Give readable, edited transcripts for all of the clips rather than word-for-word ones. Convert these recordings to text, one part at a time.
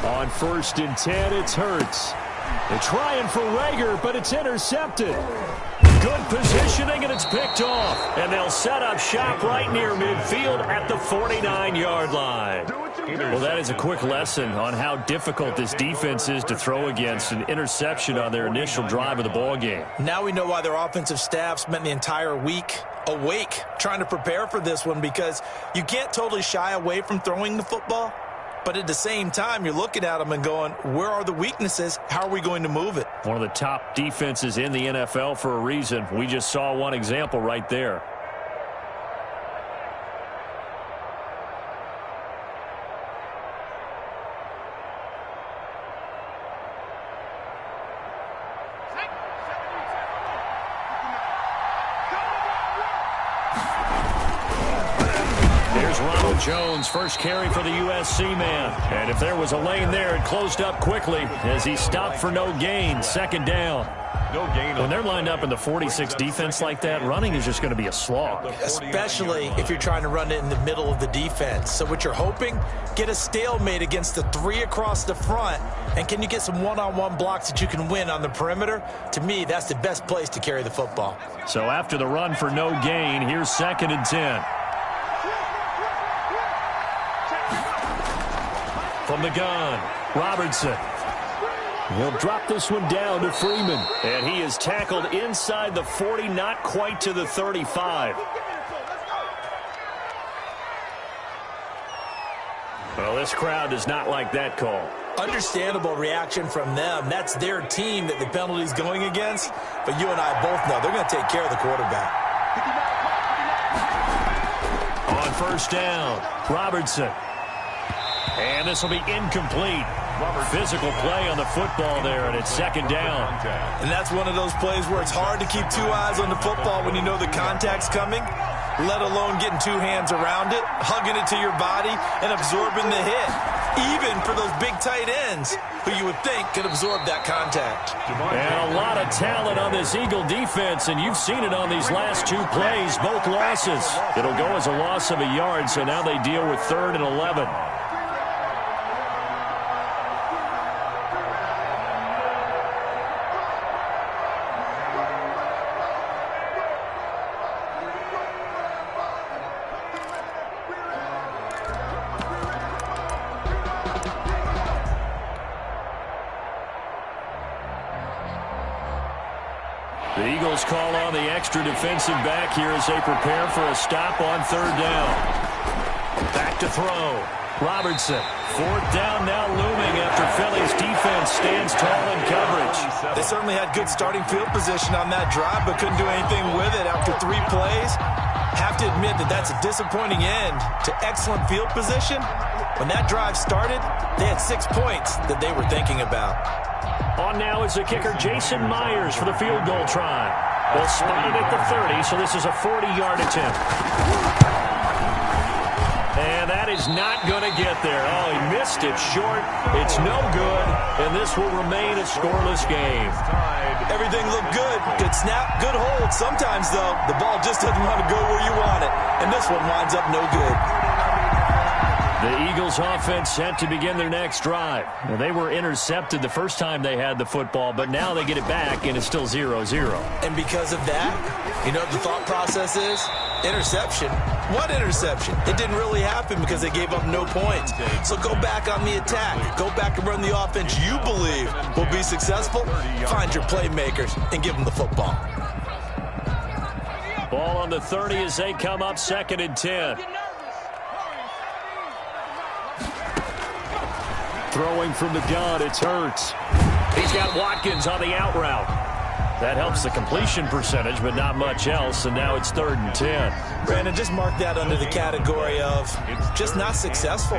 On 1st and 10, it's Hurts. They're trying for Rager, but it's intercepted. Good positioning, and it's picked off. And they'll set up shop right near midfield at the 49-yard line. Well, that is a quick lesson on how difficult this defense is to throw against. An interception on their initial drive of the ball game. Now we know why their offensive staff spent the entire week awake trying to prepare for this one, because you can't totally shy away from throwing the football. But at the same time, you're looking at them and going, where are the weaknesses? How are we going to move it? One of the top defenses in the NFL for a reason. We just saw one example right there. Jones, first carry for the USC man. And if there was a lane there, it closed up quickly as he stopped for no gain. 2nd down. No gain. When they're lined up in the 46 defense like that, running is just going to be a slog. Especially if you're trying to run it in the middle of the defense. So what you're hoping, get a stalemate against the 3 across the front. And can you get some one-on-one blocks that you can win on the perimeter? To me, that's the best place to carry the football. So after the run for no gain, here's 2nd and 10. From the gun, Robertson. He'll drop this one down to Freeman. And he is tackled inside the 40, not quite to the 35. Well, this crowd does not like that call. Understandable reaction from them. That's their team that the penalty's going against. But you and I both know they're going to take care of the quarterback. On 1st down, Robertson. And this will be incomplete. Physical play on the football there, and it's 2nd down. And that's one of those plays where it's hard to keep 2 eyes on the football when you know the contact's coming, let alone getting 2 hands around it, hugging it to your body, and absorbing the hit. Even for those big tight ends who you would think could absorb that contact. And a lot of talent on this Eagle defense, and you've seen it on these last 2 plays, both losses. It'll go as a loss of a yard, so now they deal with 3rd and 11. The Eagles call on the extra defensive back here as they prepare for a stop on 3rd down. Back to throw. Robertson. 4th down now looming after Philly's defense stands tall in coverage. They certainly had good starting field position on that drive, but couldn't do anything with it after 3 plays. Have to admit that that's a disappointing end to excellent field position. When that drive started, they had 6 points that they were thinking about. On now is the kicker, Jason Myers, for the field goal try. They'll spot it at the 30, so this is a 40-yard attempt. And that is not going to get there. Oh, he missed it short. It's no good, and this will remain a scoreless game. Everything looked good. Good snap, good hold. Sometimes, though, the ball just doesn't want to go where you want it, and this one winds up no good. The Eagles offense set to begin their next drive. Well, they were intercepted the first time they had the football, but now they get it back, and it's still 0-0. And because of that, you know what the thought process is? Interception. What interception? It didn't really happen because they gave up no points. So go back on the attack. Go back and run the offense you believe will be successful. Find your playmakers and give them the football. Ball on the 30 as they come up 2nd and 10. Throwing from the gun, it's Hurts. He's got Watkins on the out route. That helps the completion percentage, but not much else, and now it's 3rd and 10. Brandon, just mark that under the category of just not successful.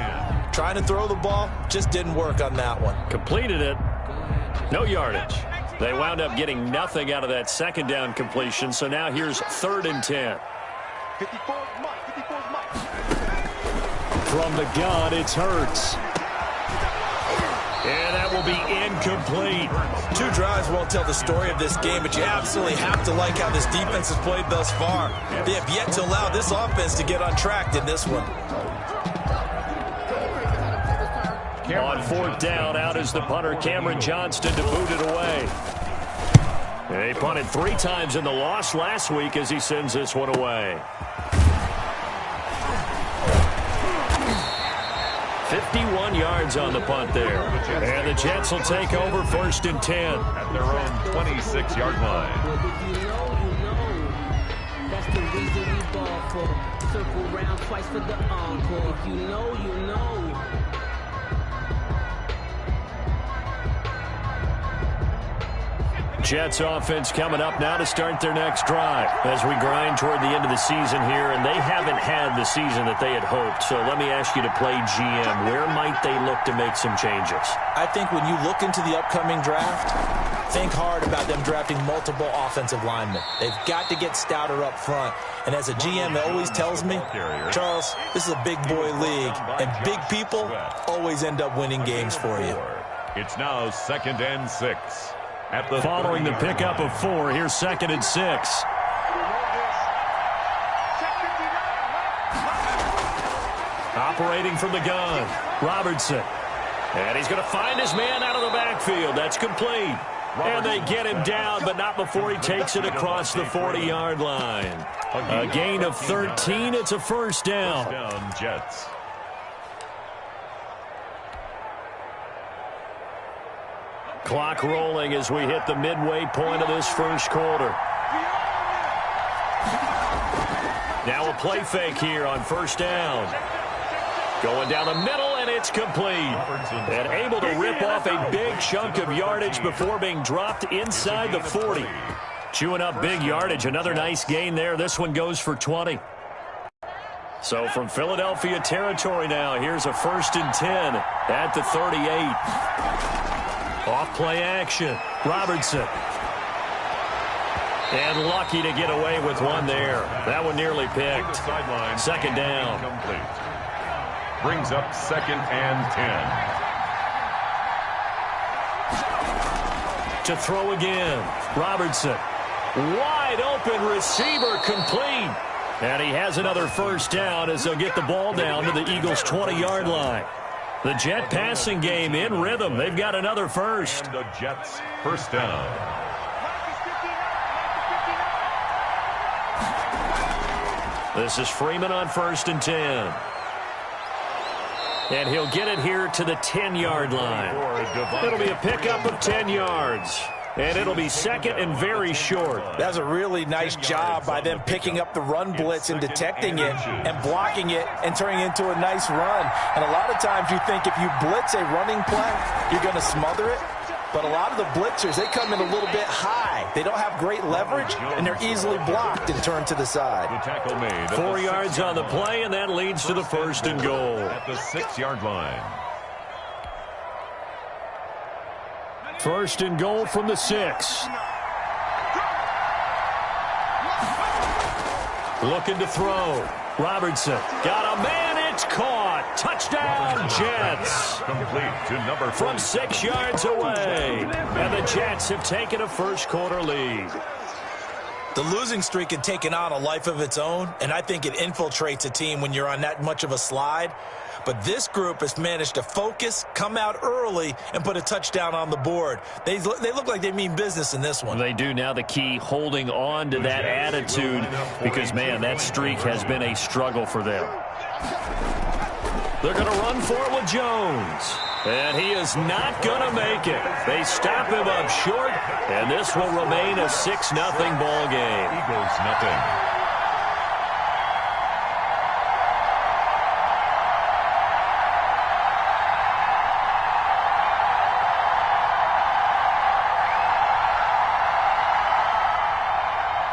Trying to throw the ball, just didn't work on that one. Completed it, no yardage. They wound up getting nothing out of that 2nd down completion, so now here's 3rd and 10. From the gun, it's Hurts. And that will be incomplete. 2 drives won't tell the story of this game, but you absolutely have to like how this defense has played thus far. They have yet to allow this offense to get on track in this one. On fourth down, out is the punter, Cameron Johnston, to boot it away. He punted 3 times in the loss last week as he sends this one away. 51 yards on the punt there. And the Jets will take over 1st and 10. At their own 26-yard line. That's the reason we ball for. Circle round twice for the encore. If you know, you know. Jets offense coming up now to start their next drive as we grind toward the end of the season here, and they haven't had the season that they had hoped. So let me ask you to play GM. Where might they look to make some changes? I think when you look into the upcoming draft, think hard about them drafting multiple offensive linemen. They've got to get stouter up front. And as a GM, it always tells me, Charles, this is a big boy league, and big people always end up winning games for you. It's now 2nd and 6. Following the pickup of 4, here's 2nd and 6. Operating from the gun, Robertson. And he's going to find his man out of the backfield. That's complete. And they get him down, but not before he takes it across the 40-yard line. A gain of 13. It's a 1st down. Jets. Clock rolling as we hit the midway point of this 1st quarter. Now a play fake here on 1st down. Going down the middle, and it's complete. And able to rip off a big chunk of yardage before being dropped inside the 40. Chewing up big yardage. Another nice gain there. This one goes for 20. So from Philadelphia territory now, here's a 1st and 10 at the 38. Off play action. Robertson. And lucky to get away with one there. That one nearly picked. 2nd down. Brings up 2nd and 10. To throw again. Robertson. Wide open receiver, complete. And he has another 1st down as they'll get the ball down to the Eagles' 20-yard line. The Jet passing game in rhythm. They've got another 1st. And the Jets 1st down. This is Freeman on 1st and 10. And he'll get it here to the 10-yard line. It'll be a pickup of 10 yards. And it'll be 2nd and very short. That's a really nice job by them picking up the run blitz and detecting it and blocking it and turning it into a nice run. And a lot of times you think if you blitz a running play, you're going to smother it. But a lot of the blitzers, they come in a little bit high. They don't have great leverage, and they're easily blocked and turned to the side. 4 yards on the play, and that leads to the 1st and goal. At the 6-yard line. 1st and goal from the 6. Looking to throw. Robertson got a man. It's caught. Touchdown, Jets. Complete to number 4. From 6 yards away. And the Jets have taken a 1st quarter lead. The losing streak had taken on a life of its own, and I think it infiltrates a team when you're on that much of a slide. But this group has managed to focus, come out early, and put a touchdown on the board. They look like they mean business in this one. They do. Now the key, holding on to that attitude, because, man, that streak has been a struggle for them. They're going to run for it with Jones. And he is not going to make it. They stop him up short, and this will remain a 6-0 ball game. Eagles nothing.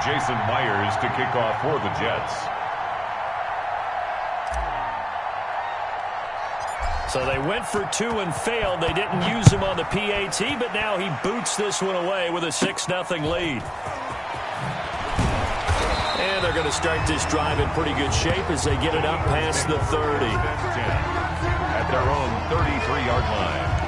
Jason Myers to kick off for the Jets. So they went for 2 and failed. They didn't use him on the PAT, but now he boots this one away with a 6-0 lead. And they're going to start this drive in pretty good shape as they get it up past the 30. At their own 33-yard line.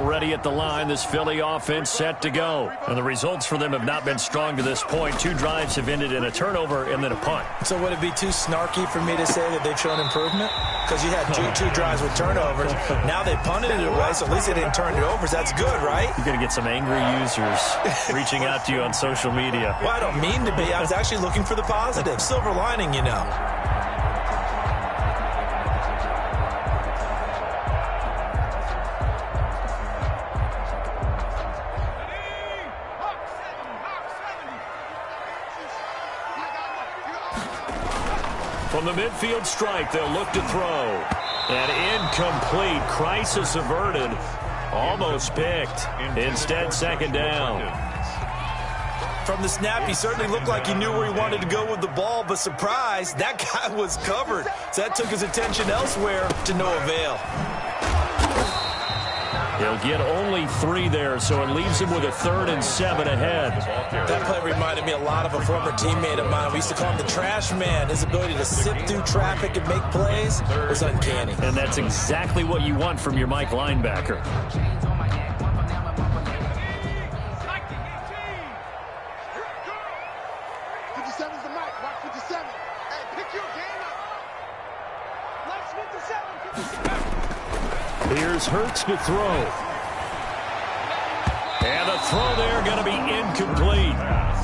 ready at the line. This Philly offense set to go. And the results for them have not been strong to this point. 2 drives have ended in a turnover and then a punt. So would it be too snarky for me to say that they've shown improvement? Because you had two drives with turnovers. Now they punted it away, so at least they didn't turn it over. So that's good, right? You're going to get some angry users reaching out to you on social media. Well, I don't mean to be. I was actually looking for the positive. Silver lining, you know. From the midfield strike, they'll look to throw. And incomplete. Crisis averted. Almost picked. Instead, second down. From the snap, he certainly looked like he knew where he wanted to go with the ball, but surprise, that guy was covered. So that took his attention elsewhere to no avail. He'll get only 3 there, so it leaves him with a 3rd and 7 ahead. That play reminded me a lot of a former teammate of mine. We used to call him the trash man. His ability to sit through traffic and make plays was uncanny. And that's exactly what you want from your Mike linebacker. Here's Hurts to throw. And the throw there going to be incomplete.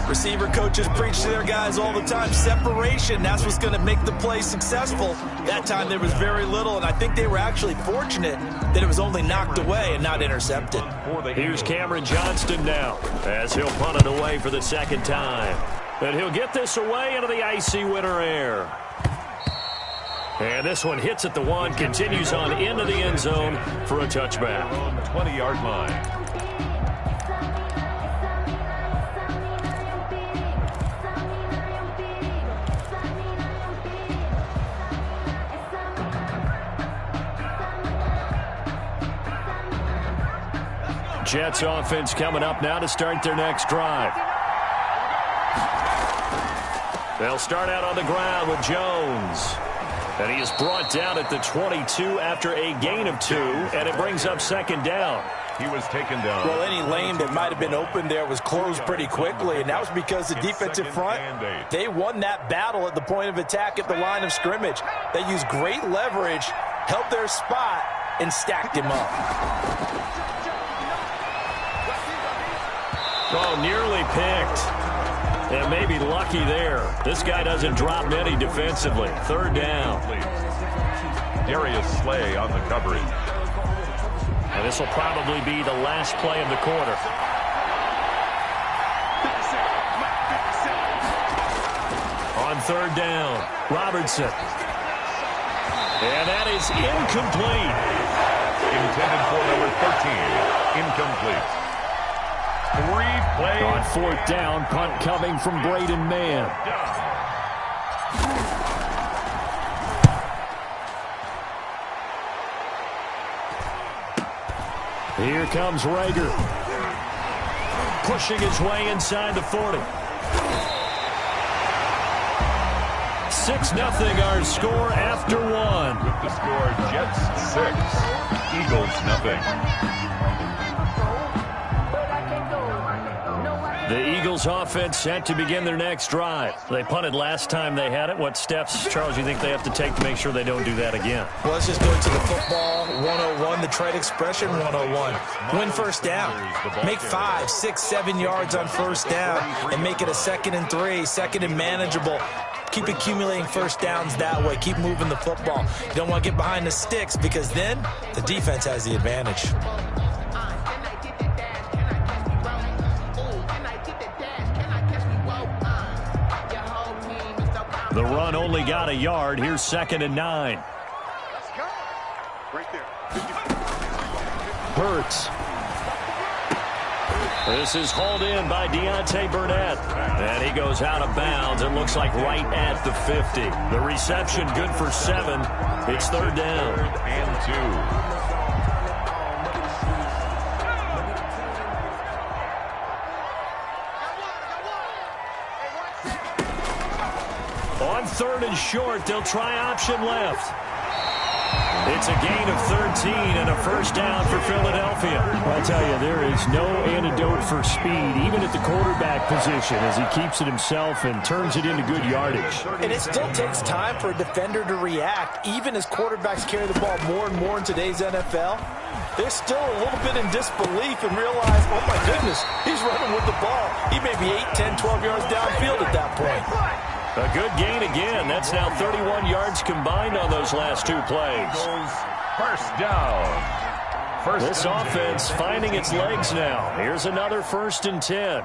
Receiver coaches preach to their guys all the time. Separation, that's what's going to make the play successful. That time there was very little, and I think they were actually fortunate that it was only knocked away and not intercepted. Here's Cameron Johnston now as he'll punt it away for the second time. And he'll get this away into the icy winter air. And this one hits at the 1, continues on into the end zone for a touchback. On the 20-yard line. Jets offense coming up now to start their next drive. They'll start out on the ground with Jones. And he is brought down at the 22 after a gain of 2, and it brings up second down. He was taken down. Well, any lane that might have been open there was closed pretty quickly, and that was because the defensive front, they won that battle at the point of attack at the line of scrimmage. They used great leverage, held their spot, and stacked him up. Oh, nearly picked. And maybe lucky there. This guy doesn't drop many defensively. 3rd down. Darius Slay on the coverage. And this will probably be the last play of the quarter. On 3rd down, Robertson. And that is incomplete. Intended for number 13. Incomplete. 3 plays. On 4th down, punt coming from Braden Mann. Here comes Rager. Pushing his way inside the 40. 6-0 our score after 1. With the score, Jets 6, Eagles nothing. The Eagles offense set to begin their next drive. They punted last time they had it. What steps, Charles, you think they have to take to make sure they don't do that again? Well, let's just go to the football 101, the trade expression 101. Win first down. Make 5, 6, 7 yards on first down and make it a 2nd and 3, 2nd and manageable. Keep accumulating first downs that way. Keep moving the football. You don't want to get behind the sticks because then the defense has the advantage. The run only got a yard. Here's 2nd and 9. Let's go. Right there. Hurts. This is hauled in by Deontay Burnett. And he goes out of bounds. It looks like right at the 50. The reception good for 7. It's 3rd down. 3rd and 2. On 3rd and short, they'll try option left. It's a gain of 13 and a first down for Philadelphia. I'll tell you, there is no antidote for speed, even at the quarterback position, as he keeps it himself and turns it into good yardage. And it still takes time for a defender to react, even as quarterbacks carry the ball more and more in today's NFL. They're still a little bit in disbelief and realize, oh my goodness, he's running with the ball. He may be 8, 10, 12 yards downfield at that point. A good gain again. That's now 31 yards combined on those last two plays. First down. This offense finding its legs now. Here's another 1st and 10.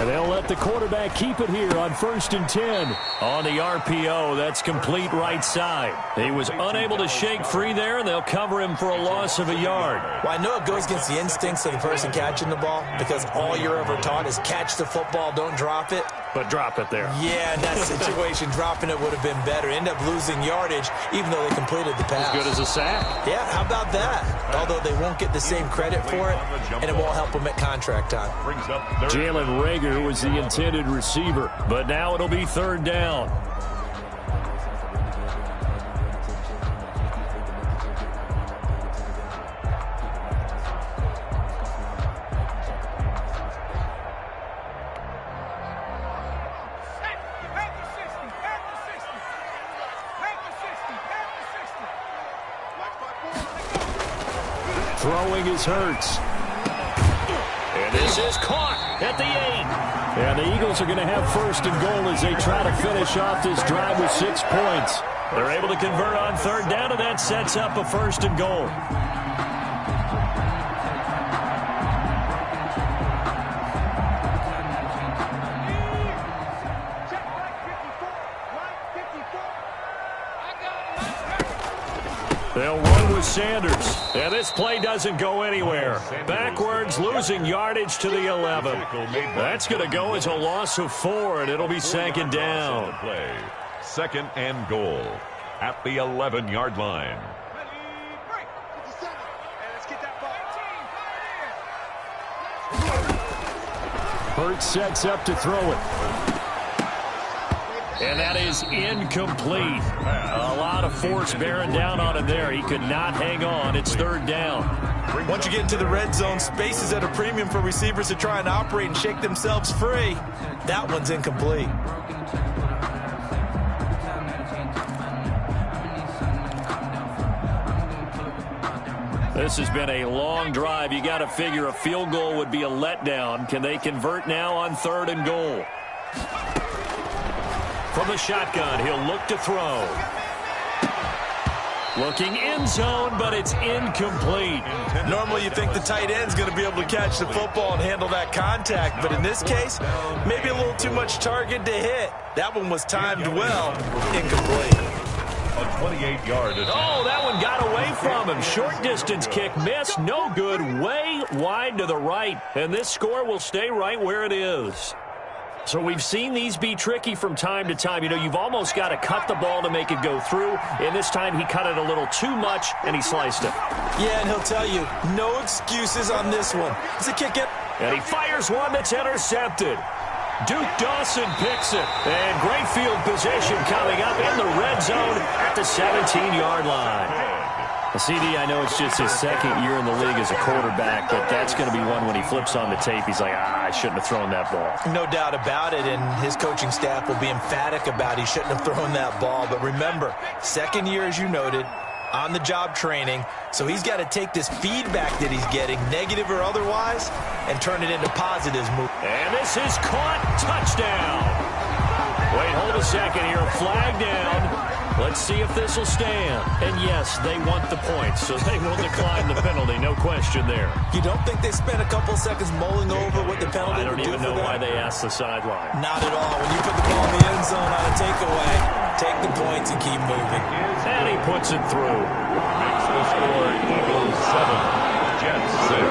And they'll let the quarterback keep it here on 1st and 10. On the RPO, that's complete right side. He was unable to shake free there, and they'll cover him for a loss of a yard. Well, I know it goes against the instincts of the person catching the ball because all you're ever taught is catch the football, don't drop it. But drop it there. Yeah, in that situation, dropping it would have been better. End up losing yardage, even though they completed the pass. As good as a sack. Yeah, how about that? Although they won't get the same credit for it, and it won't help them at contract time. Jalen Reagor was the intended receiver, but now it'll be 3rd down. Throwing is Hurts. And this is caught at the 8. And the Eagles are going to have 1st and goal as they try to finish off this drive with 6 points. They're able to convert on 3rd down, and that sets up a 1st and goal. They'll run with Sanders. And this play doesn't go anywhere. Backwards, losing yardage to the 11. That's going to go as a loss of 4, and it'll be 2nd down. 2nd and goal at the 11-yard line. Hurts sets up to throw it. And that is incomplete. A lot of force bearing down on him there. He could not hang on. It's 3rd down. Once you get into the red zone, space is at a premium for receivers to try and operate and shake themselves free. That one's incomplete. This has been a long drive. You got to figure a field goal would be a letdown. Can they convert now on 3rd and goal? From the shotgun, he'll look to throw. Looking end zone, but it's incomplete. Normally you think the tight end's going to be able to catch the football and handle that contact, but in this case, maybe a little too much target to hit. That one was timed well. Incomplete. A 28-yard attempt. Oh, that one got away from him. Short distance kick missed. No good. Way wide to the right. And this score will stay right where it is. So we've seen these be tricky from time to time. You know, you've almost got to cut the ball to make it go through. And this time he cut it a little too much, and he sliced it. Yeah, and he'll tell you, no excuses on this one. It's a kick it. And he fires one that's intercepted. Duke Dawson picks it. And great field position coming up in the red zone at the 17-yard line. CD, I know it's just his 2nd year in the league as a quarterback, but that's going to be one when he flips on the tape. He's like, I shouldn't have thrown that ball. No doubt about it, and his coaching staff will be emphatic about he shouldn't have thrown that ball. But remember, 2nd year, as you noted, on-the-job training, so he's got to take this feedback that he's getting, negative or otherwise, and turn it into positives. And this is caught. Touchdown. Wait, hold a second here. Flag down. Let's see if this will stand. And yes, they want the points, so they will decline the penalty. No question there. You don't think they spent a couple seconds mulling over what the penalty I don't would do even for know them? why they asked the sideline. Not at all. When you put the ball in the end zone on a takeaway, take the points and keep moving. And he puts it through. Makes the score Eagles 7, Jets 6.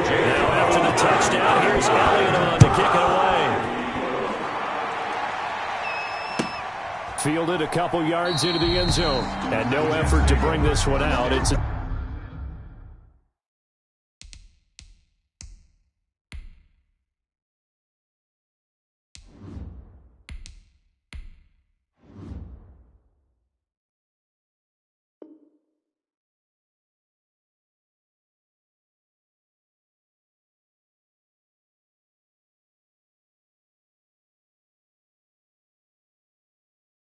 Now after the touchdown, here's Elliott on to kick it away. Fielded a couple yards into the end zone. And no effort to bring this one out. It's a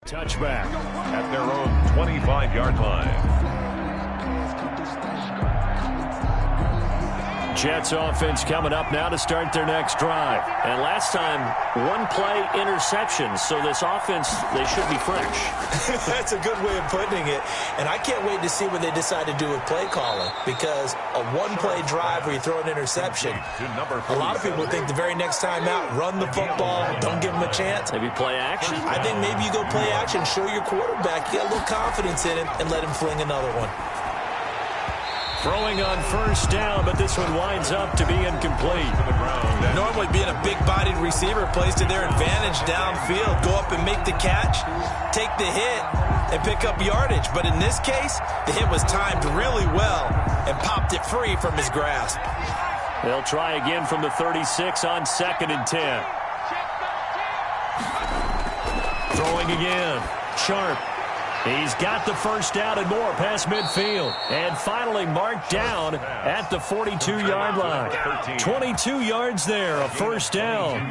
Touchback. At their own 25-yard line. Jets offense coming up now to start their next drive. And last time, one-play interception. So this offense, they should be fresh. That's a good way of putting it. And I can't wait to see what they decide to do with play calling. Because a one-play drive where you throw an interception, a lot of people think the very next time out, run the football, don't give them a chance. Maybe play action? I think maybe you go play action, show your quarterback, you got a little confidence in him, and let him fling another one. Throwing on first down, but this one winds up to be incomplete. Normally being a big-bodied receiver plays to their advantage downfield. Go up and make the catch, take the hit, and pick up yardage. But in this case, the hit was timed really well and popped it free from his grasp. They'll try again from the 36 on 2nd and 10. Throwing again. Sharp. He's got the first down and more past midfield. And finally marked down at the 42-yard line. 22 yards there, a first down.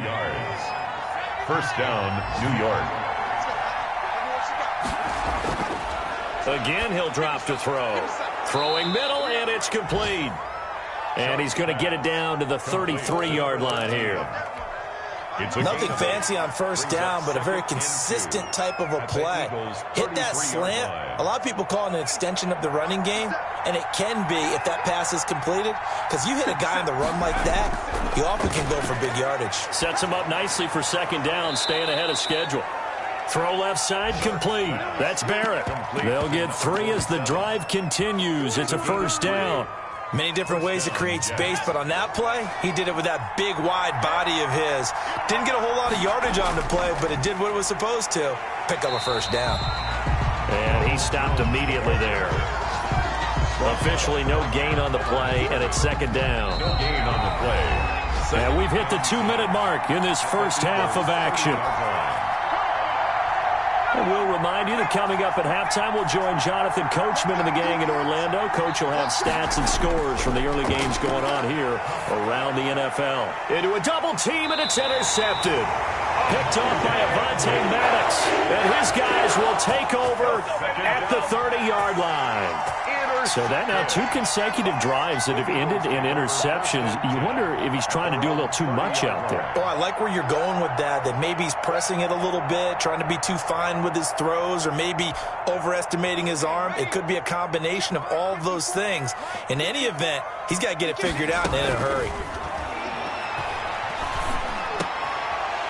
First down, New York. Again, he'll drop to throw. Throwing middle, and it's complete. And he's going to get it down to the 33-yard line here. Nothing fancy on first down, but a very consistent type of a play. Hit that slant. A lot of people call it an extension of the running game, and it can be if that pass is completed, because you hit a guy on the run like that, he often can go for big yardage. Sets him up nicely for second down, staying ahead of schedule. Throw left side complete. That's Barrett. They'll get 3 as the drive continues. It's a first down. Many different ways to create space, but on that play, he did it with that big, wide body of his. Didn't get a whole lot of yardage on the play, but it did what it was supposed to. Pick up a first down. And he stopped immediately there. Officially no gain on the play, and it's second down. No gain on the play. And we've hit the 2-minute mark in this first half of action. And we'll remind you that coming up at halftime, we'll join Jonathan Coachman and the gang in Orlando. Coach will have stats and scores from the early games going on here around the NFL. Into a double team, and it's intercepted. Picked off by Avonte Maddox. And his guys will take over at the 30-yard line. So that now 2 consecutive drives that have ended in interceptions. You wonder if he's trying to do a little too much out there. Oh, I like where you're going with that maybe he's pressing it a little bit, trying to be too fine with his throws, or maybe overestimating his arm. It could be a combination of all of those things. In any event, he's got to get it figured out and in a hurry.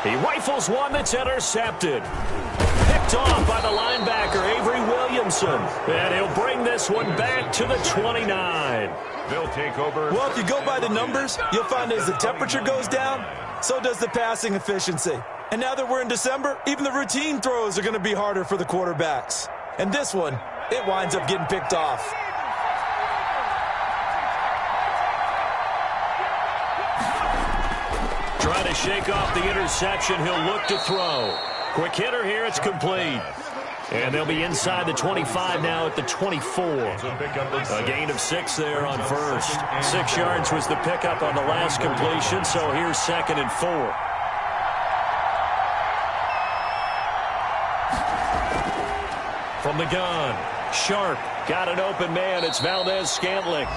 He rifles one that's intercepted. Picked off by the linebacker, Avery Williamson. And he'll bring this one back to the 29. They'll take over. Well, if you go by the numbers, you'll find as the temperature goes down, so does the passing efficiency. And now that we're in December, even the routine throws are going to be harder for the quarterbacks. And this one, it winds up getting picked off. Trying to shake off the interception. He'll look to throw. Quick hitter here. It's complete. And they'll be inside the 25 now at the 24. A gain of 6 there on first. 6 yards was the pickup on the last completion, so here's 2nd and 4. From the gun, Sharp got an open man. It's Valdez-Scantling.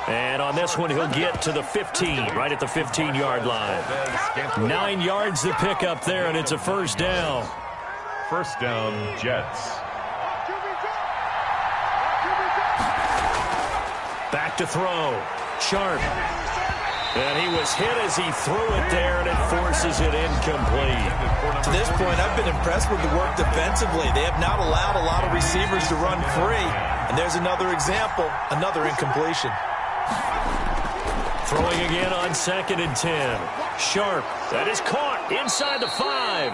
And on this one, he'll get to the 15, right at the 15-yard line. 9 yards the pickup there, and it's a first down. First down, Jets. Back to throw. Sharp. And he was hit as he threw it there, and it forces it incomplete. To this point, I've been impressed with the work defensively. They have not allowed a lot of receivers to run free. And there's another example, another incompletion. Throwing again on 2nd and 10. Sharp. That is caught inside the 5.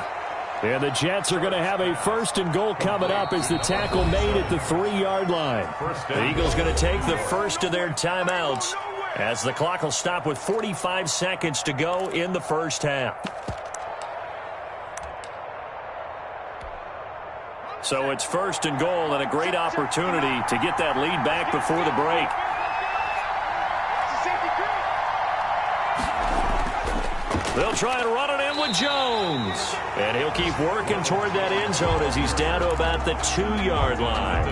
And the Jets are going to have a 1st and goal coming up as the tackle made at the 3-yard line. The Eagles going to take the first of their timeouts as the clock will stop with 45 seconds to go in the first half. So it's 1st and goal and a great opportunity to get that lead back before the break. They'll try and run it in with Jones. And he'll keep working toward that end zone as he's down to about the 2-yard line.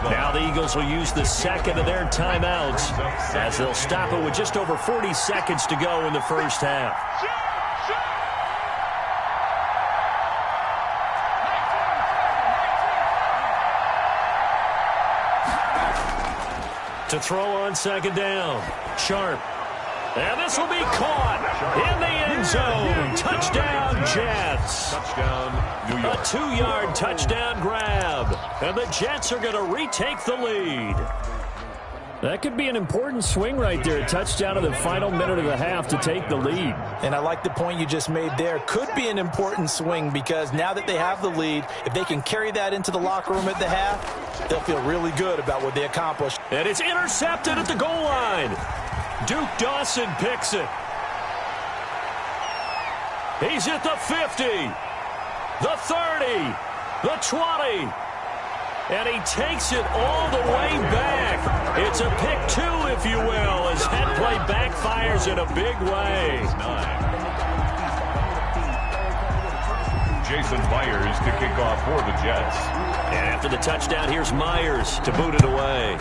Now the Eagles will use the second of their timeouts as they'll stop it with just over 40 seconds to go in the first half. To throw on second down. Sharp. And this will be caught in the end zone. Touchdown, Jets. Touchdown, New York. A 2-yard touchdown grab. And the Jets are going to retake the lead. That could be an important swing right there. A touchdown in the final minute of the half to take the lead. And I like the point you just made there. Could be an important swing because now that they have the lead, if they can carry that into the locker room at the half, they'll feel really good about what they accomplished. And it's intercepted at the goal line. Duke Dawson picks it. He's at the 50, the 30, the 20. And he takes it all the way back. It's a pick 2, if you will, as that play backfires in a big way. Jason Myers to kick off for the Jets. And after the touchdown, here's Myers to boot it away.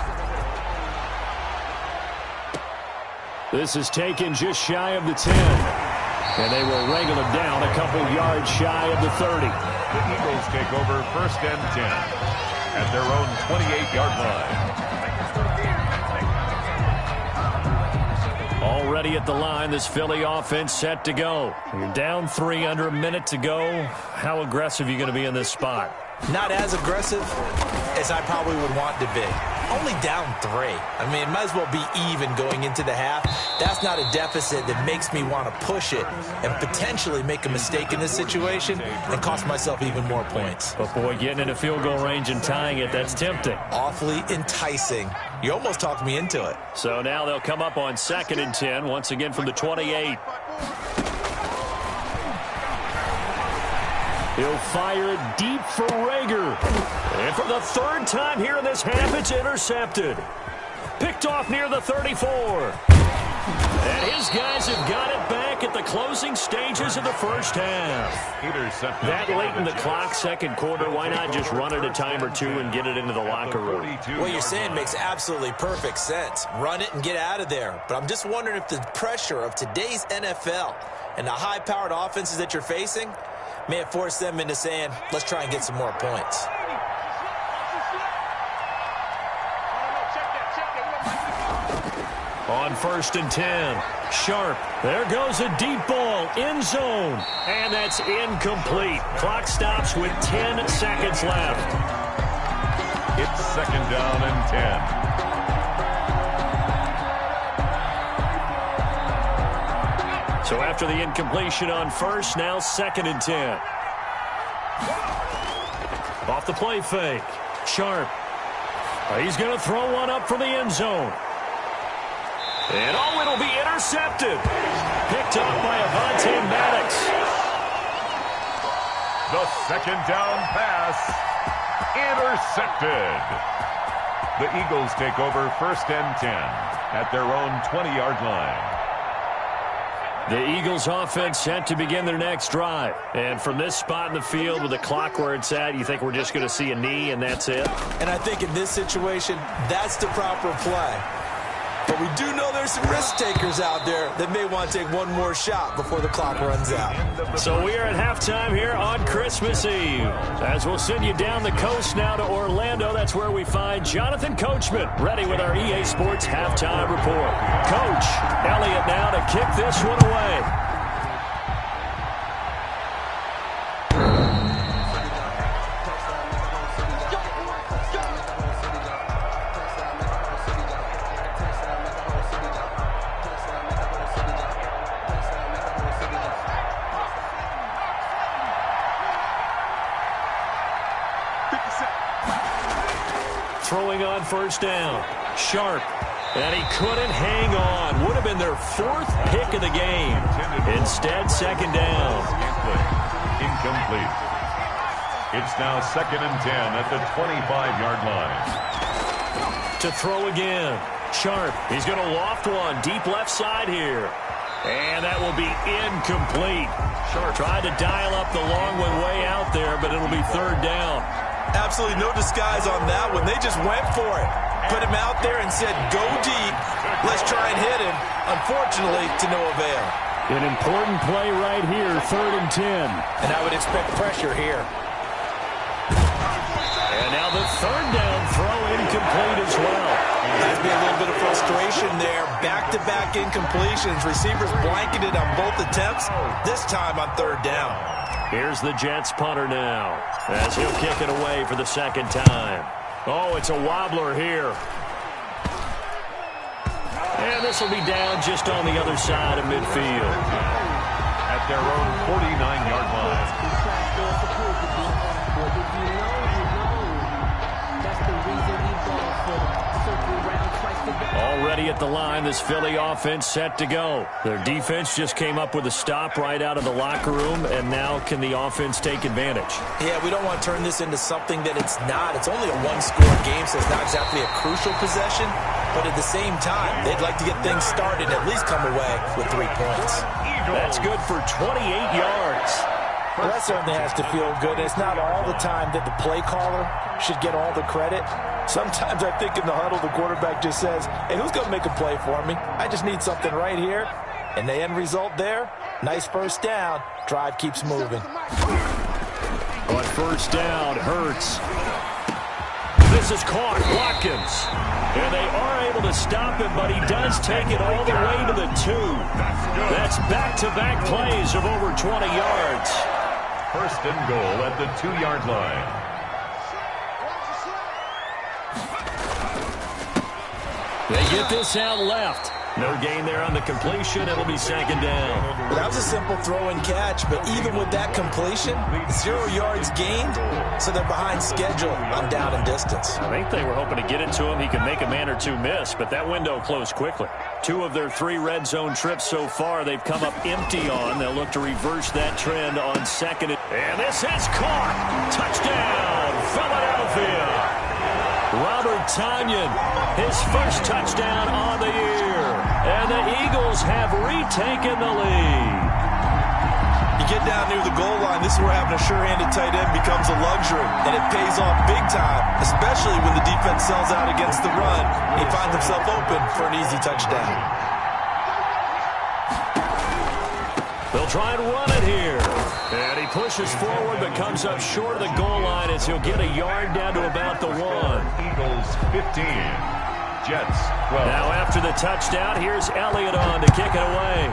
This is taken just shy of the 10. And they will wrangle him down a couple yards shy of the 30. The Eagles take over first and 10 at their own 28-yard line. Already at the line, this Philly offense set to go. You're down 3 under a minute to go. How aggressive are you going to be in this spot? Not as aggressive as I probably would want to be. Only down 3. I mean, it might as well be even going into the half. That's not a deficit that makes me want to push it and potentially make a mistake in this situation and cost myself even more points. But, boy, getting in a field goal range and tying it, that's tempting. Awfully enticing. You almost talked me into it. So now they'll come up on 2nd and 10, once again from the 28. He'll fire it deep for Rager. And for the 3rd time here in this half, it's intercepted. Picked off near the 34. And his guys have got it back at the closing stages of the first half. Intercepted. That late in the clock, second quarter, why not just run it a time or two and get it into the locker room? What you're saying makes absolutely perfect sense. Run it and get out of there. But I'm just wondering if the pressure of today's NFL and the high-powered offenses that you're facing may have forced them into saying, let's try and get some more points. On 1st and 10, Sharp. There goes a deep ball, end zone. And that's incomplete. Clock stops with 10 seconds left. It's 2nd down and 10. So after the incompletion on 1st, now 2nd and 10. Off the play fake. Sharp. He's going to throw one up for the end zone. And oh, it'll be intercepted. Picked up by Avonte Maddox. The 2nd down pass. Intercepted. The Eagles take over 1st and 10 at their own 20-yard line. The Eagles offense set to begin their next drive. And from this spot in the field with the clock where it's at, you think we're just going to see a knee and that's it? And I think in this situation, that's the proper play. But we do know there's some risk takers out there that may want to take one more shot before the clock runs out. So we are at halftime here on Christmas Eve. As we'll send you down the coast now to Orlando, that's where we find Jonathan Coachman ready with our EA Sports halftime report. Coach Elliott now to kick this one away. Throwing on 1st down. Sharp. And he couldn't hang on. Would have been their 4th pick of the game. Instead, 2nd down. Incomplete. It's now 2nd and 10 at the 25-yard line. To throw again. Sharp. He's going to loft one deep left side here. And that will be incomplete. Tried to dial up the long one way out there, but it'll be third down. Absolutely no disguise on that one. They just went for it. Put him out there and said, go deep. Let's try and hit him. Unfortunately, to no avail. An important play right here, 3rd and 10. And I would expect pressure here. And now the third down throw incomplete as well. Has to be a little bit of frustration there. Back-to-back incompletions. Receivers blanketed on both attempts. This time on 3rd down. Here's the Jets punter now, as he'll kick it away for the second time. Oh, it's a wobbler here. And this will be down just on the other side of midfield. At their own 49-yard line. Already at the line, this Philly offense set to go. Their defense just came up with a stop right out of the locker room, and now can the offense take advantage? Yeah, we don't want to turn this into something that it's not. It's only a one-score game, so it's not exactly a crucial possession. But at the same time, they'd like to get things started and at least come away with 3 points. That's good for 28 yards. Well, that certainly has to feel good. It's not all the time that the play caller should get all the credit. Sometimes I think in the huddle, the quarterback just says, hey, who's going to make a play for me? I just need something right here. And the end result there, nice first down. Drive keeps moving. But first down hurts. This is caught. Watkins. And they are able to stop him, but he does take it all the way to the 2. That's back-to-back plays of over 20 yards. 1st and goal at the 2-yard line. They get this out left. No gain there on the completion. It'll be 2nd down. Well, that was a simple throw and catch, but even with that completion, 0 yards gained, so they're behind schedule on down and distance. I think they were hoping to get it to him. He could make a man or two miss, but that window closed quickly. 2 of their 3 red zone trips so far, they've come up empty on. They'll look to reverse that trend on 2nd. And this is caught. Touchdown, Philadelphia. Robert Tonyan, his first touchdown on the year. And the Eagles have retaken the lead. You get down near the goal line, this is where having a sure-handed tight end becomes a luxury. And it pays off big time, especially when the defense sells out against the run. He finds himself open for an easy touchdown. They'll try and run it here. And he pushes forward but comes up short of the goal line as he'll get a yard down to about the 1. Eagles 15, Jets 12. Now after the touchdown, here's Elliott on to kick it away.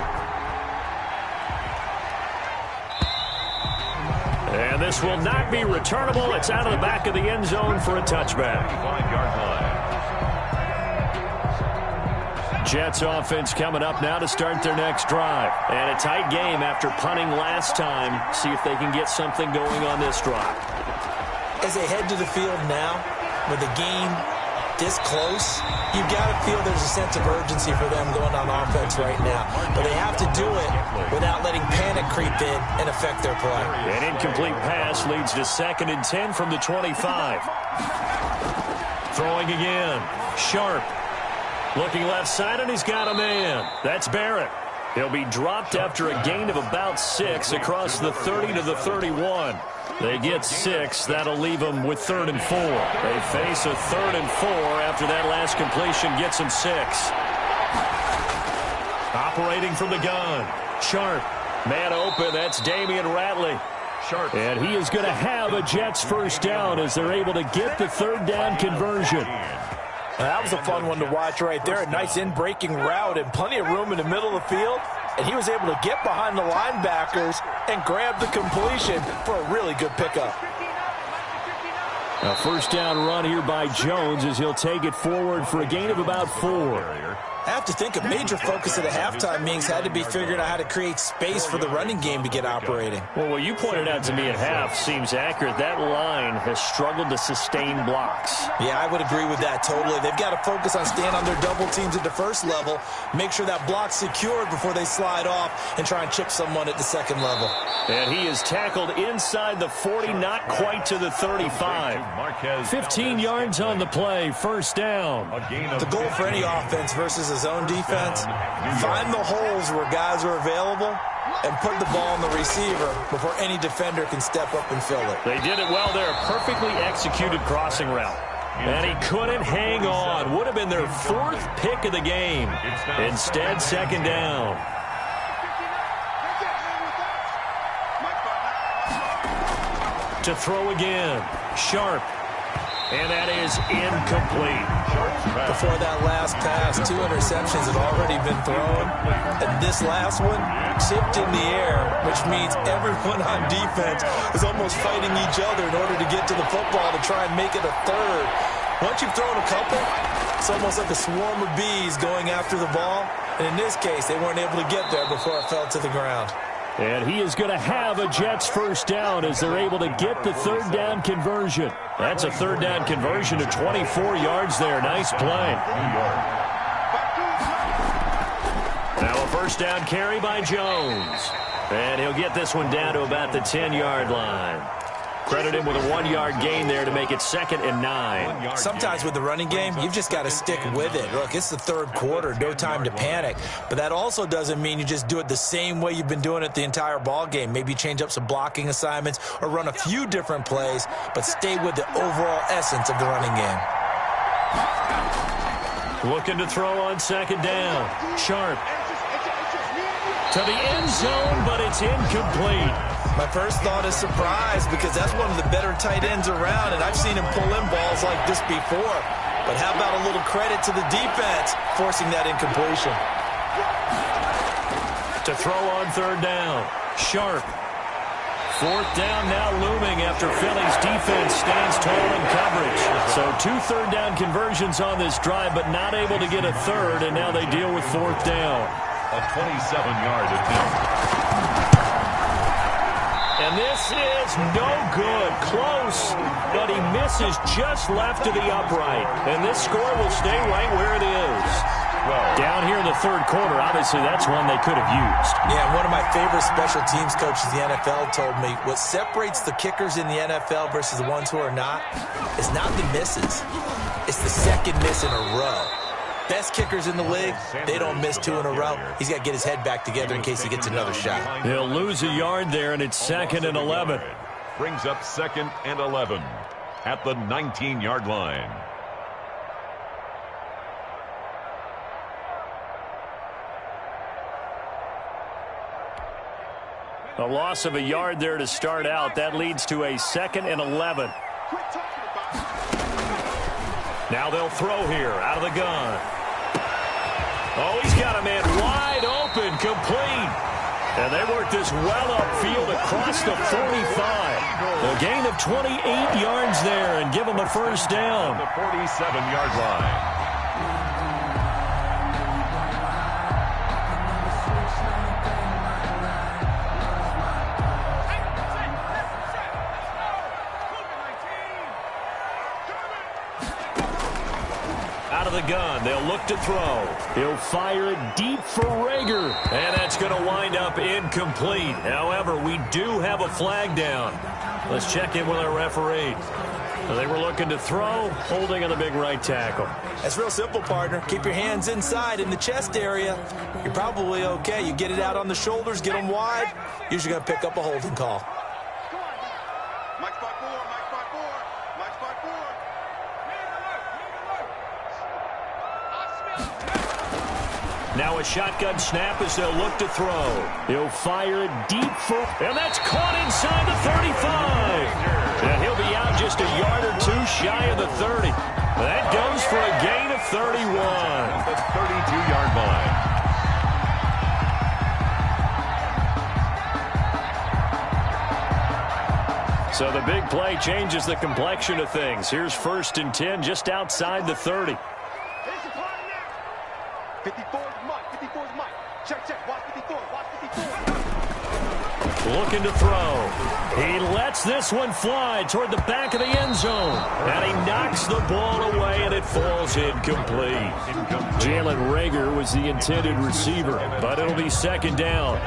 And this will not be returnable. It's out of the back of the end zone for a touchback. 5-yard line. Jets offense coming up now to start their next drive. And a tight game after punting last time. See if they can get something going on this drive. As they head to the field now, with the game this close, you've got to feel there's a sense of urgency for them going on offense right now. But they have to do it without letting panic creep in and affect their play. An incomplete pass leads to 2nd and 10 from the 25. Throwing again. Sharp. Looking left side, and he's got a man. That's Barrett. He'll be dropped after a gain of about 6 across the 30 to the 31. They get 6. That'll leave them with 3rd and 4. They face a 3rd and 4 after that last completion gets them 6. Operating from the gun. Sharp. Man open. That's Damian Ratley. Sharp. And he is going to have a Jets first down as they're able to get the 3rd down conversion. That was a fun one to watch right there. A nice in-breaking route and plenty of room in the middle of the field. And he was able to get behind the linebackers and grab the completion for a really good pickup. A first down run here by Jones as he'll take it forward for a gain of about 4. I have to think a major focus at the halftime meetings had to be figuring out how to create space for the running game to get operating. Well, what you pointed out to me at half seems accurate. That line has struggled to sustain blocks. Yeah, I would agree with that totally. They've got to focus on staying on their double teams at the first level, make sure that block's secured before they slide off and try and chip someone at the second level. And he is tackled inside the 40, not quite to the 35. 15 yards on the play, first down. The goal for any offense versus a zone defense, find the holes where guys are available and put the ball on the receiver before any defender can step up and fill it. They did it well there. Perfectly executed crossing route. And he couldn't hang on. Would have been their 4th pick of the game. Instead, 2nd down. To throw again. Sharp. And that is incomplete. Before that last pass, 2 interceptions had already been thrown. And this last one tipped in the air, which means everyone on defense is almost fighting each other in order to get to the football to try and make it a 3rd. Once you've thrown a couple, it's almost like a swarm of bees going after the ball. And in this case, they weren't able to get there before it fell to the ground. And he is going to have a Jets 1st down as they're able to get the 3rd down conversion. That's a 3rd down conversion to 24 yards there. Nice play. Now a 1st down carry by Jones. And he'll get this one down to about the 10-yard line. Credit him with a 1-yard gain there to make it 2nd and 9. Sometimes with the running game, you've just got to stick with it. Look, it's the 3rd quarter, no time to panic. But that also doesn't mean you just do it the same way you've been doing it the entire ball game. Maybe change up some blocking assignments or run a few different plays, but stay with the overall essence of the running game. Looking to throw on 2nd down. Sharp. To the end zone, but it's incomplete. My first thought is surprise because that's one of the better tight ends around, and I've seen him pull in balls like this before. But how about a little credit to the defense forcing that incompletion? To throw on 3rd down. Sharp. 4th down now looming after Philly's defense stands tall in coverage. So 2 3rd down conversions on this drive, but not able to get a 3rd, and now they deal with 4th down. A 27-yard attempt. And this is no good. Close, but he misses just left to the upright. And this score will stay right where it is. Down here in the 3rd quarter, obviously that's one they could have used. Yeah, one of my favorite special teams coaches in the NFL told me what separates the kickers in the NFL versus the ones who are not is not the misses. It's the 2nd miss in a row. Best kickers in the league, they don't miss 2 in a row. He's got to get his head back together in case he gets another shot. He'll lose a yard there, and it's 2nd and 11. Brings up 2nd and 11 at the 19-yard line. A loss of a yard there to start out. That leads to a 2nd and 11. Now they'll throw here out of the gun. Oh, he's got a man wide open, complete. And they work this well upfield across the 45. A gain of 28 yards there and give them a 1st down. The 47-yard line. Out of the gun, they'll look to throw. He'll fire it deep for Rager. And that's going to wind up incomplete. However, we do have a flag down. Let's check in with our referee. They were looking to throw, holding on the big right tackle. That's real simple, partner. Keep your hands inside in the chest area. You're probably okay. You get it out on the shoulders, get them wide. Usually going to pick up a holding call. Now a shotgun snap as they'll look to throw. He'll fire it deep for, and that's caught inside the 35. And he'll be out just a yard or 2 shy of the 30. That goes for a gain of 31. The 32-yard line. So the big play changes the complexion of things. Here's 1st and 10 just outside the 30. 54 is Mike. 54 is Mike. Check. Watch 54. Watch 54. Looking to throw. He lets this one fly toward the back of the end zone. And he knocks the ball away, and it falls incomplete. Jalen Rager was the intended receiver, but it'll be 2nd down.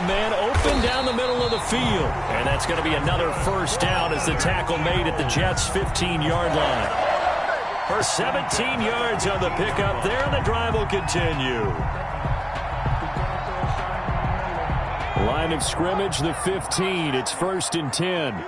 Man open the field. And that's going to be another first down as the tackle made at the Jets' 15-yard line. For 17 yards on the pickup there, and the drive will continue. Line of scrimmage, the 15. It's 1st and 10.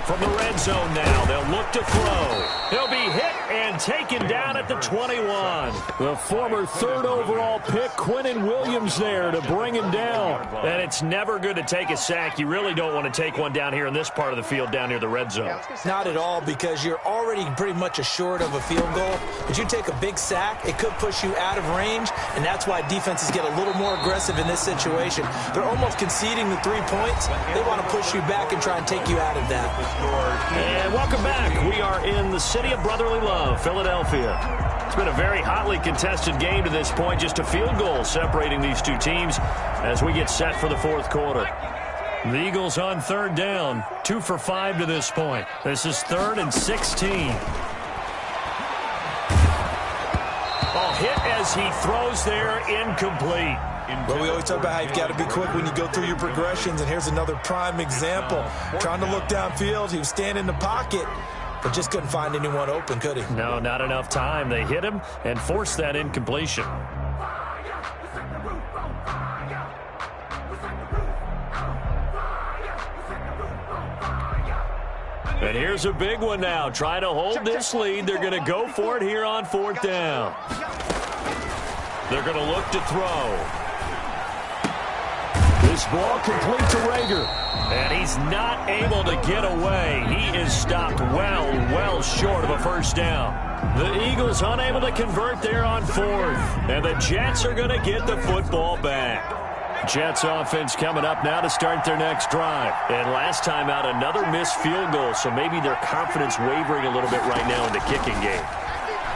From the red zone now, they'll look to throw. He'll be hit and taken down at the 21. The former 3rd overall pick, Quinnen Williams, there to bring him down. And it's never good to take a sack. You really don't want to take one down here in this part of the field, down near the red zone. Not at all, because you're already pretty much assured of a field goal. But you take a big sack, it could push you out of range, and that's why defenses get a little more aggressive in this situation. They're almost conceding the 3 points. They want to push you back and try and take you out of that. And welcome back. We are in the city of brotherly love, Philadelphia. It's been a very hotly contested game to this point. Just a field goal separating these two teams as we get set for the 4th quarter. The Eagles on 3rd down, 2 for 5 to this point. This is 3rd and 16. Ball hit as he throws there, incomplete. But we always talk about how you've got to be quick when you go through your progressions, and here's another prime example. Trying to look downfield, he was standing in the pocket, but just couldn't find anyone open, could he? No, not enough time. They hit him and forced that incompletion. And here's a big one now. Trying to hold this lead. They're going to go for it here on 4th down. They're going to look to throw. This ball complete to Rager. And he's not able to get away. He is stopped well short of a first down. The Eagles unable to convert there on 4th. And the Jets are going to get the football back. Jets offense coming up now to start their next drive. And last time out, another missed field goal. So maybe their confidence wavering a little bit right now in the kicking game.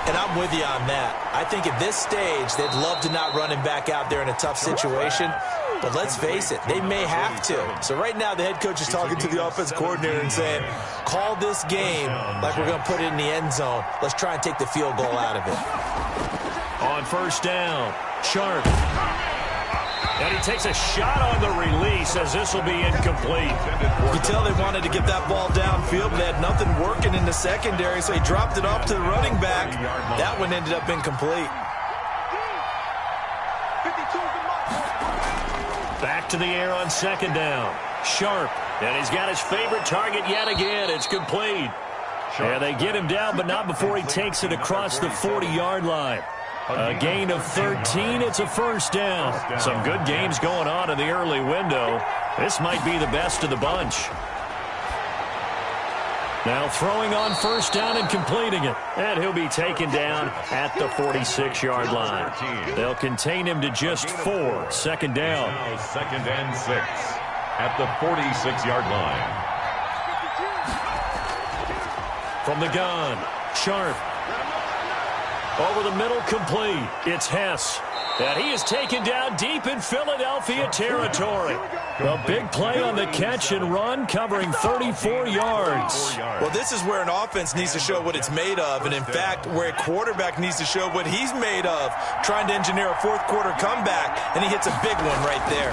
And I'm with you on that. I think at this stage, they'd love to not run him back out there in a tough situation. But let's face it, they may have to. So right now, the head coach is talking to the offense coordinator and saying, call this game like we're going to put it in the end zone. Let's try and take the field goal out of it. On 1st down, Sharp. And he takes a shot on the release as this will be incomplete. You tell they wanted to get that ball downfield, but they had nothing working in the secondary, so he dropped it off to the running back. That one ended up incomplete. Back to the air on 2nd down. Sharp. And he's got his favorite target yet again. It's complete. And they get him down, but not before he takes it across the 40-yard line. A gain of 13. It's a 1st down. Some good games going on in the early window. This might be the best of the bunch. Now throwing on 1st down and completing it. And he'll be taken down at the 46-yard line. They'll contain him to just 4. 2nd down. Now 2nd and 6 at the 46-yard line. From the gun, Sharp. Over the middle, complete. It's Hess. And he is taken down deep in Philadelphia territory. A big play on the catch and run, covering 34 yards. Well, this is where an offense needs to show what it's made of, and in fact, where a quarterback needs to show what he's made of, trying to engineer a 4th quarter comeback, and he hits a big one right there.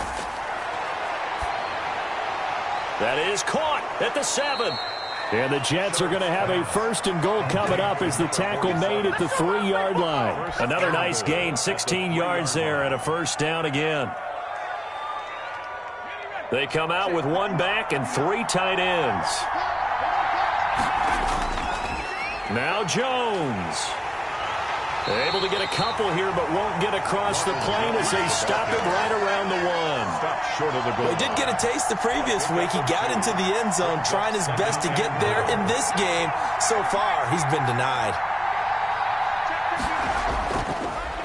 That is caught at the 7. And the Jets are going to have a 1st and goal coming up as the tackle made at the 3-yard line. Another nice gain, 16 yards there, and a 1st down again. They come out with 1 back and 3 tight ends. Now Jones. They're able to get a couple here, but won't get across the plane as they stop him right around the 1. Stop short of the goal. He did get a taste the previous week. He got into the end zone, trying his best to get there in this game. So far, he's been denied.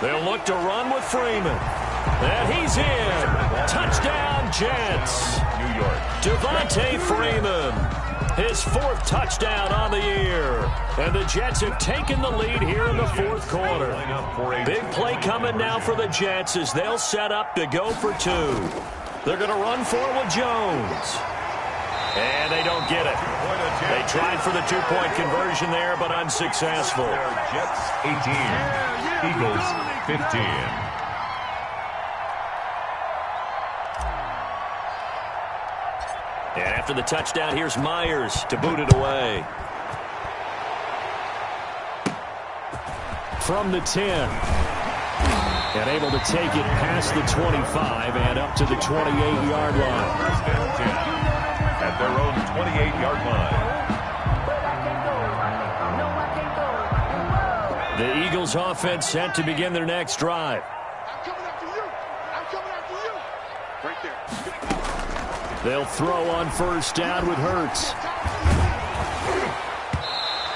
They'll look to run with Freeman. And he's in. Touchdown, Jets. New York. Devontae Freeman. His 4th touchdown on the year. And the Jets have taken the lead here in the 4th quarter. Big play coming now for the Jets as they'll set up to go for 2. They're going to run for it with Jones. And they don't get it. They tried for the 2-point conversion there, but unsuccessful. Jets 18, Eagles 15. after the touchdown. Here's Myers to boot it away. From the 10. And able to take it past the 25 and up to the 28-yard line. At their own 28-yard line. The Eagles offense set to begin their next drive. I'm coming after you. I'm coming after you. Right there. They'll throw on first down with Hurts.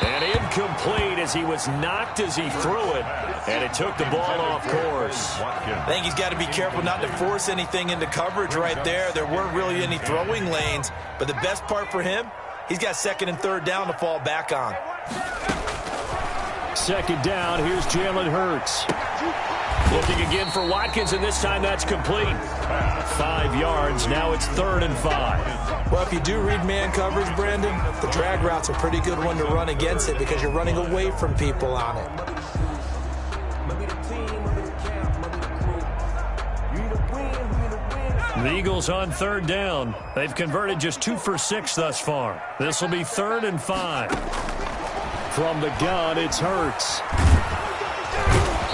And incomplete as he was knocked as he threw it. And it took the ball off course. I think he's got to be careful not to force anything into coverage right there. There weren't really any throwing lanes. But the best part for him, he's got second and third down to fall back on. Second down, here's Jalen Hurts. Looking again for Watkins, and this time that's complete. 5 yards, now it's 3rd and 5. Well, if you do read man coverage, Brandon, the drag route's a pretty good one to run against it because you're running away from people on it. The Eagles on 3rd down. They've converted just 2 for 6 thus far. This will be 3rd and 5. From the gun, it's Hurts.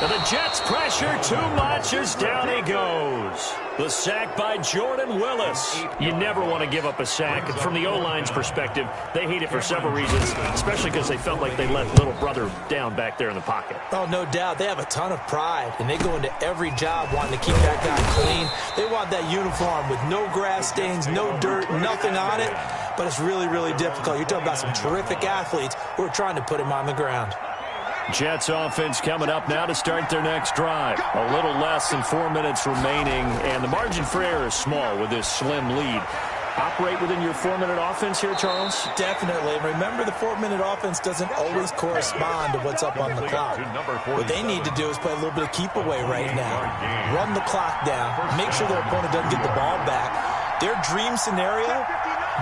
And the Jets pressure too much as down he goes. The sack by Jordan Willis. You never want to give up a sack. And from the O-line's perspective, they hate it for several reasons, especially because they felt like they let little brother down back there in the pocket. Oh, no doubt. They have a ton of pride, and they go into every job wanting to keep that guy clean. They want that uniform with no grass stains, no dirt, nothing on it. But it's really, really difficult. You're talking about some terrific athletes who are trying to put him on the ground. Jets offense coming up now to start their next drive. A little less than 4 minutes remaining, and the margin for error is small with this slim lead. Operate within your 4-minute offense here, Charles? Definitely. Remember, the 4-minute offense doesn't always correspond to what's up on the clock. What they need to do is play a little bit of keep away right now. Run the clock down. Make sure their opponent doesn't get the ball back. Their dream scenario,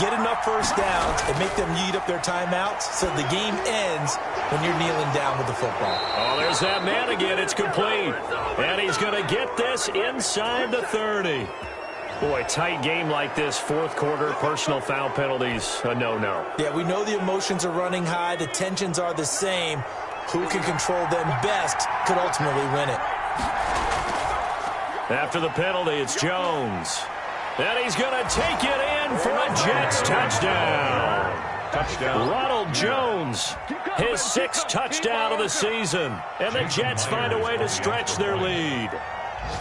get enough first downs and make them eat up their timeouts so the game ends when you're kneeling down with the football. Oh, there's that man again. It's complete. And he's going to get this inside the 30. Boy, tight game like this, fourth quarter, personal foul penalties, a no-no. Yeah, we know the emotions are running high. The tensions are the same. Who can control them best could ultimately win it. After the penalty, it's Jones. And he's going to take it in for a Jets touchdown. Ronald Jones, his 6th touchdown of the season. And the Jets find a way to stretch their lead.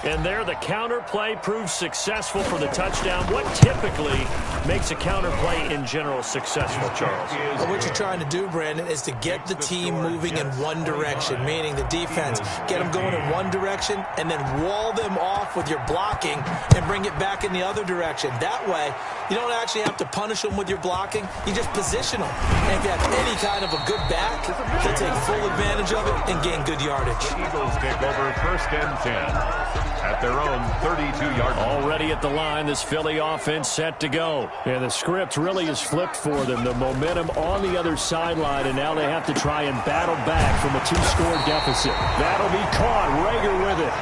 And there, the counter play proves successful for the touchdown. What typically makes a counter play in general successful, Charles? Well, what you're trying to do, Brandon, is to get the team moving in one direction, meaning the defense. Get them going in one direction and then wall them off with your blocking and bring it back in the other direction. That way, you don't actually have to punish them with your blocking. You just position them. And if you have any kind of a good back, they'll take full advantage of it and gain good yardage. The Eagles take over 1st and 10. At their own 32-yard line. Already at the line, this Philly offense set to go. And the script really is flipped for them. The momentum on the other sideline, and now they have to try and battle back from a 2-score deficit. That'll be caught. Rager with it.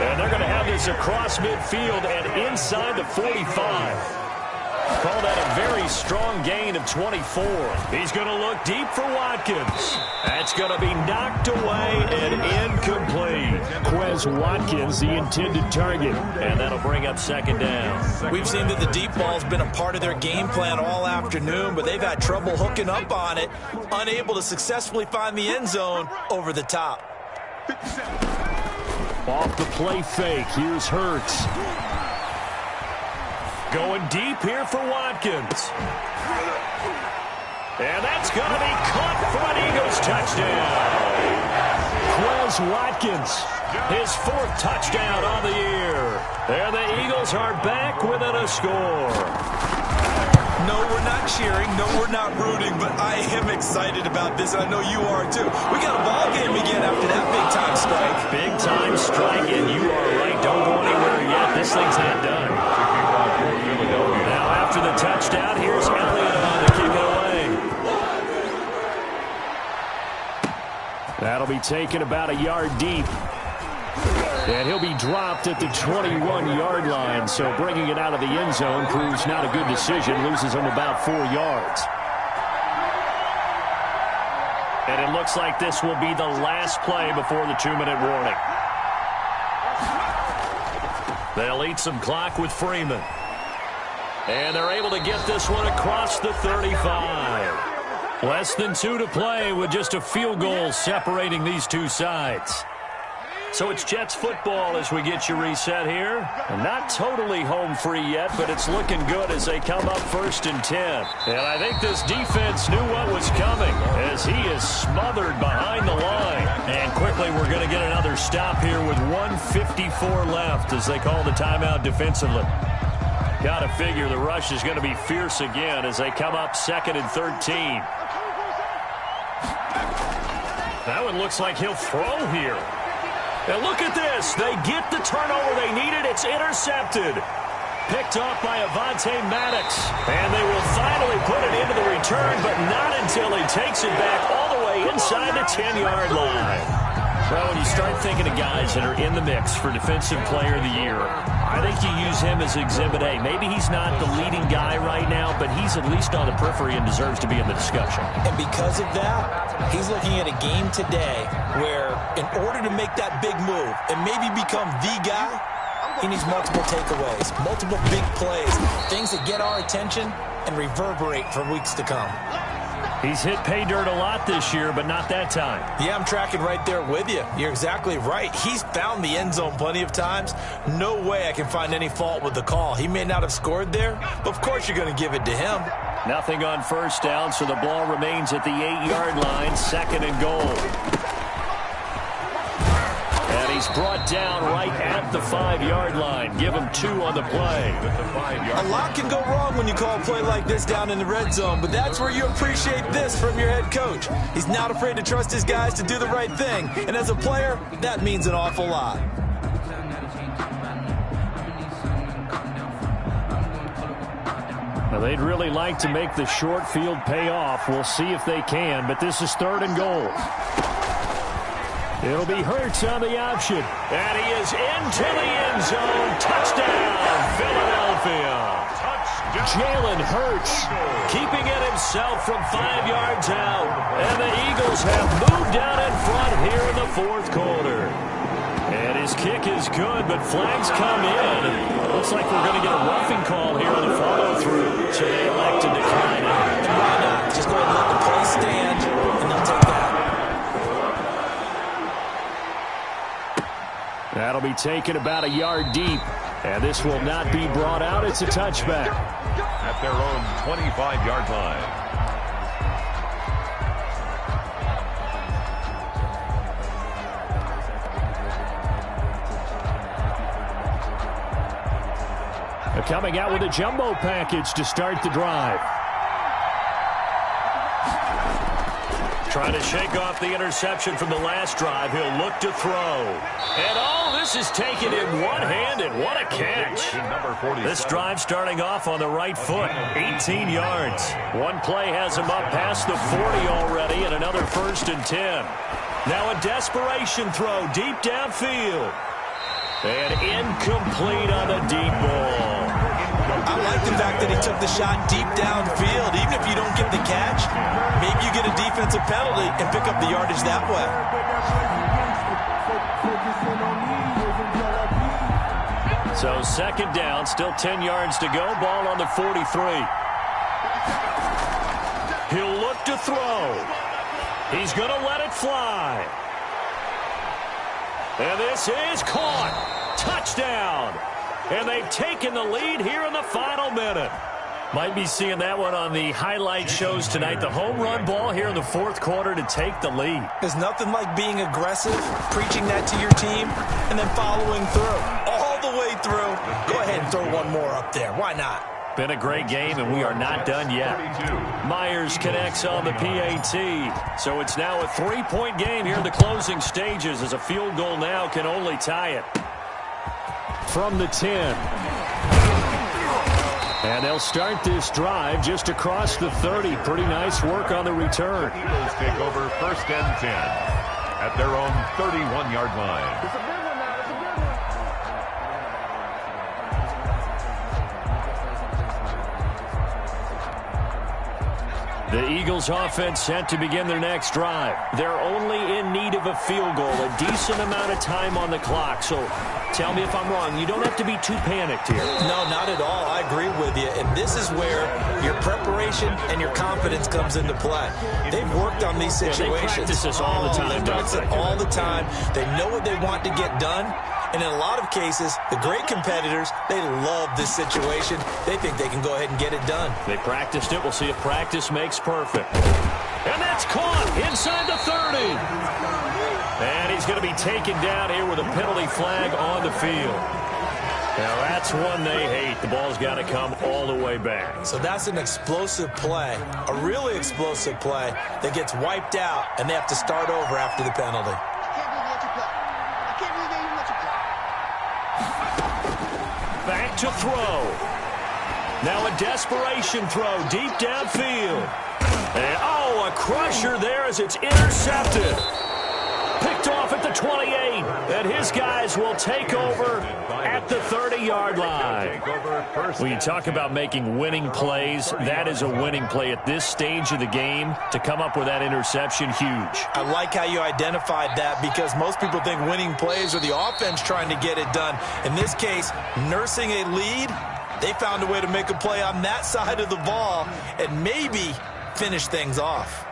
And they're going to have this across midfield and inside the 45. Call that a very strong gain of 24. He's going to look deep for Watkins. That's going to be knocked away and incomplete. Quez Watkins, the intended target. And that'll bring up 2nd down. We've seen that the deep ball's been a part of their game plan all afternoon, but they've had trouble hooking up on it, unable to successfully find the end zone over the top. Off the play fake, here's Hurts. Going deep here for Watkins. And that's going to be caught for an Eagles touchdown. Quez Watkins, his 4th touchdown on the year. And the Eagles are back within a score. No, we're not cheering. No, we're not rooting, but I am excited about this. I know you are, too. We got a ball game again after that big-time strike. Big-time strike, and you are right. Don't go anywhere yet. This thing's not done. Now, after the touchdown, here's Elliott on to kick it away. That'll be taken about a yard deep. And he'll be dropped at the 21-yard line. So bringing it out of the end zone proves not a good decision. Loses him about 4 yards. And it looks like this will be the last play before the 2-minute warning. They'll eat some clock with Freeman. And they're able to get this one across the 35. Less than 2 to play with just a field goal separating these two sides. So it's Jets football as we get you reset here. And not totally home free yet, but it's looking good as they come up 1st and 10. And I think this defense knew what was coming as he is smothered behind the line. And quickly we're going to get another stop here with 1:54 left as they call the timeout defensively. Got to figure the rush is going to be fierce again as they come up 2nd and 13. That one looks like he'll throw here. And look at this. They get the turnover they needed. It's intercepted. Picked off by Avonte Maddox. And they will finally put it into the return, but not until he takes it back all the way inside the 10-yard line. Well, when you start thinking of guys that are in the mix for Defensive Player of the Year, I think you use him as Exhibit A. Maybe he's not the leading guy right now, but he's at least on the periphery and deserves to be in the discussion. And because of that, he's looking at a game today where in order to make that big move and maybe become the guy, he needs multiple takeaways, multiple big plays, things that get our attention and reverberate for weeks to come. He's hit pay dirt a lot this year, but not that time. Yeah, I'm tracking right there with you. You're exactly right. He's found the end zone plenty of times. No way I can find any fault with the call. He may not have scored there, but of course you're going to give it to him. Nothing on 1st down, so the ball remains at the 8-yard line, 2nd and goal. And he's brought down right at the 5-yard line. Give him 2 on the play. A lot can go wrong when you call a play like this down in the red zone, but that's where you appreciate this from your head coach. He's not afraid to trust his guys to do the right thing, and as a player, that means an awful lot. Now, they'd really like to make the short field pay off. We'll see if they can, but this is 3rd and goal. It'll be Hurts on the option. And he is into the end zone. Touchdown, Philadelphia. Jalen Hurts keeping it himself from 5 yards out. And the Eagles have moved down in front here in the 4th quarter. And his kick is good, but flags come in. Looks like we're going to get a roughing call here on the follow-through. So they elect to decline it. And why not? Just go ahead and let the play stand, and they'll take that. That'll be taken about a yard deep. And this will not be brought out. It's a touchback. At their own 25-yard line. Coming out with a jumbo package to start the drive. Trying to shake off the interception from the last drive. He'll look to throw. And oh, this is taken in one hand, and what a catch. This drive starting off on the right foot. 18 yards. One play has him up past the 40 already, and another 1st and 10. Now a desperation throw deep downfield. And incomplete on the deep ball. I like the fact that he took the shot deep downfield. Even if you don't get the catch, maybe you get a defensive penalty and pick up the yardage that way. So 2nd down, still 10 yards to go. Ball on the 43. He'll look to throw. He's going to let it fly. And this is caught. Touchdown. And they've taken the lead here in the final minute. Might be seeing that one on the highlight shows tonight. The home run ball here in the 4th quarter to take the lead. There's nothing like being aggressive, preaching that to your team, and then following through. All the way through. Go ahead and throw one more up there. Why not? Been a great game, and we are not done yet. Myers connects on the PAT. So it's now a 3-point game here in the closing stages, as a field goal now can only tie it. From the 10. And they'll start this drive just across the 30. Pretty nice work on the return. Eagles take over 1st and 10 at their own 31-yard line. The Eagles offense set to begin their next drive. They're only in need of a field goal, a decent amount of time on the clock. So tell me if I'm wrong. You don't have to be too panicked here. No, not at all. I agree with you. And this is where your preparation and your confidence comes into play. They've worked on these situations. They practice this all the time. They practice it all the time. They know what they want to get done. And in a lot of cases, the great competitors, they love this situation. They think they can go ahead and get it done. They practiced it. We'll see if practice makes perfect. And that's caught inside the 30. And he's going to be taken down here with a penalty flag on the field. Now, that's one they hate. The ball's got to come all the way back. So that's an explosive play, a really explosive play that gets wiped out, and they have to start over after the penalty. Back to throw. Now a desperation throw deep downfield. And, oh, a crusher there as it's intercepted. Picked off at the 28. And his guys will take over at the 30-yard line. When you talk about making winning plays, that is a winning play at this stage of the game. To come up with that interception, huge. I like how you identified that because most people think winning plays are the offense trying to get it done. In this case, nursing a lead, they found a way to make a play on that side of the ball and maybe finish things off.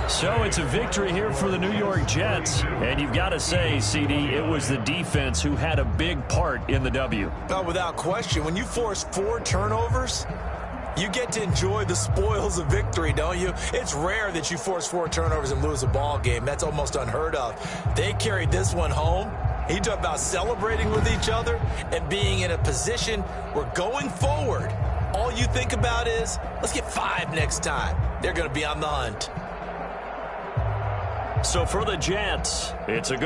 So it's a victory here for the New York Jets. And you've got to say, CD, it was the defense who had a big part in the W. No, without question. When you force 4 turnovers, you get to enjoy the spoils of victory, don't you? It's rare that you force 4 turnovers and lose a ball game. That's almost unheard of. They carried this one home. You talk about celebrating with each other and being in a position where going forward, all you think about is, let's get 5 next time. They're going to be on the hunt. So for the Jets, it's a good